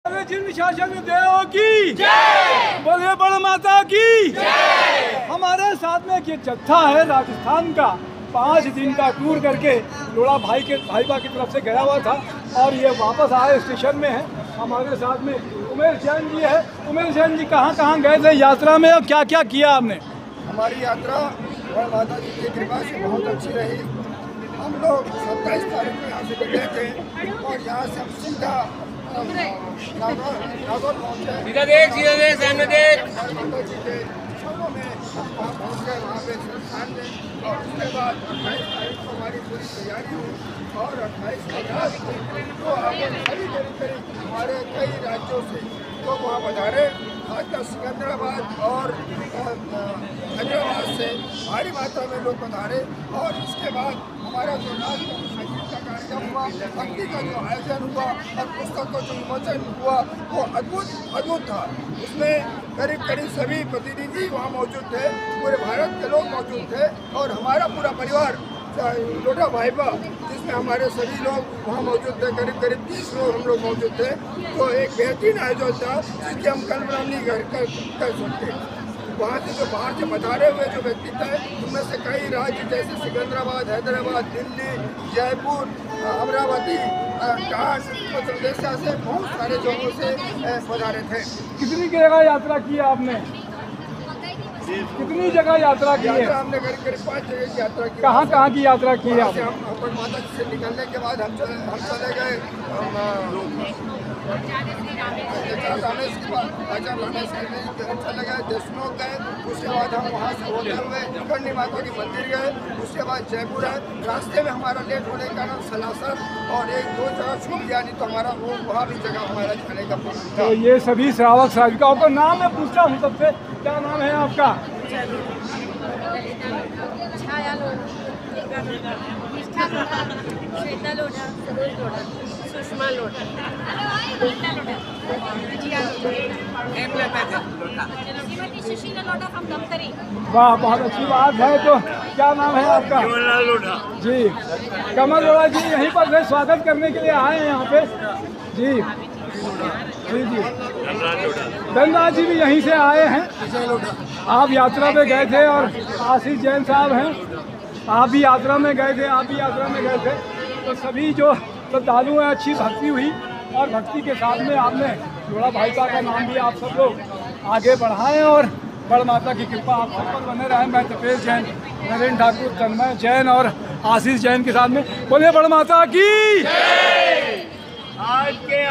जिन शासन देव की जय, बोले बड़ माता की जय। हमारे साथ में एक जत्था है राजस्थान का, 5 दिन का टूर करके लोढ़ा भाईपा की तरफ से गया हुआ था और ये वापस आए स्टेशन में है। हमारे साथ में उमेश जैन जी है। उमेश जैन जी कहाँ गए थे यात्रा में और क्या क्या किया आपने? हमारी यात्रा बड़ माता जी की कृपा से बहुत अच्छी रही। हम लोग 27 तारीख को यहाँ से निकले थे और यहाँ से हम सीधा नागौर पहुँचे। सीधा देख सामने देख। में वहाँ पहुँच गए, वहाँ पे स्थान में और उसके बाद 28 तारीख को हमारी पूरी तैयारी हुई और 28 तारीख को करीब हमारे कई राज्यों से लोग वहाँ पधारे। खासकर सिकंदराबाद और हैदराबाद से भारी मात्रा में लोग पधारे और इसके बाद हमारा जो संगीत का कार्यक्रम हुआ, भक्ति का जो आयोजन हुआ और पुस्तक का जो विमोचन हुआ वो अद्भुत था। उसमें करीब सभी प्रतिनिधि वहाँ मौजूद थे, पूरे भारत के लोग मौजूद थे और हमारा पूरा परिवार लोढ़ा भाईपा जिसमें हमारे सभी लोग वहाँ मौजूद थे। करीब 30 लोग हम लोग मौजूद थे। तो एक बेहतरीन आयोजन था जिसकी हम कल्पना नहीं कर सकते। वहाँ से जो बाहर से पधारे हुए जो व्यक्ति थे उनमें से कई राज्य जैसे सिकंदराबाद, हैदराबाद, दिल्ली, जयपुर, अमरावती, उत्तर प्रदेश से बहुत सारे जगहों से पधारे थे। कितनी जगह यात्रा की आपने? कितनी जगह यात्रा की है? हमने करीब 5 जगह की यात्रा की। कहाँ की यात्रा की है आपने? हम बड़ माता जी से निकलने के बाद हम चले गए चले गए देशनोक गए। उसके बाद हम वहाँ से होते हुए करणी माता के मंदिर गए। उसके बाद जयपुर है। रास्ते में हमारा लेट होने के कारण सलासर और 1-2 जगह छूट गया, नहीं तो हमारा वहाँ भी जगह हमारा जाने का प्लान था। तो ये सभी श्रावक श्राविकाओं का नाम मैं पूछता हूँ सबसे, क्या नाम है आपका? छाया लोढ़ा, निष्ठा लोढ़ा, श्वेता लोढ़ा, सरोज लोढ़ा, सुषमा लोढ़ा, श्रीमती सुशीला लोढ़ा फ्रॉम दफ्तरी। वाह, बहुत अच्छी बात है। तो क्या नाम है आपका? लोढ़ा जी, कमल लोढ़ा जी यहीं पर से स्वागत करने के लिए आए हैं यहाँ पे। जी जी, धनराज जी भी यहीं से आए हैं। आप यात्रा पे गए थे और आशीष जैन साहब हैं, आप भी यात्रा में गए थे। तो सभी जो श्रद्धालु हैं, अच्छी भक्ति हुई और भक्ति के साथ में आपने लोढ़ा भाईपा का नाम भी आप सब लोग आगे बढ़ाएं और बड़ माता की कृपा आप सब पर बने रहें। मैं तपेश जैन, नरेंद्र ठाकुर, तन्मय जैन और आशीष जैन के साथ में बोलिए बड़ माता की। आज के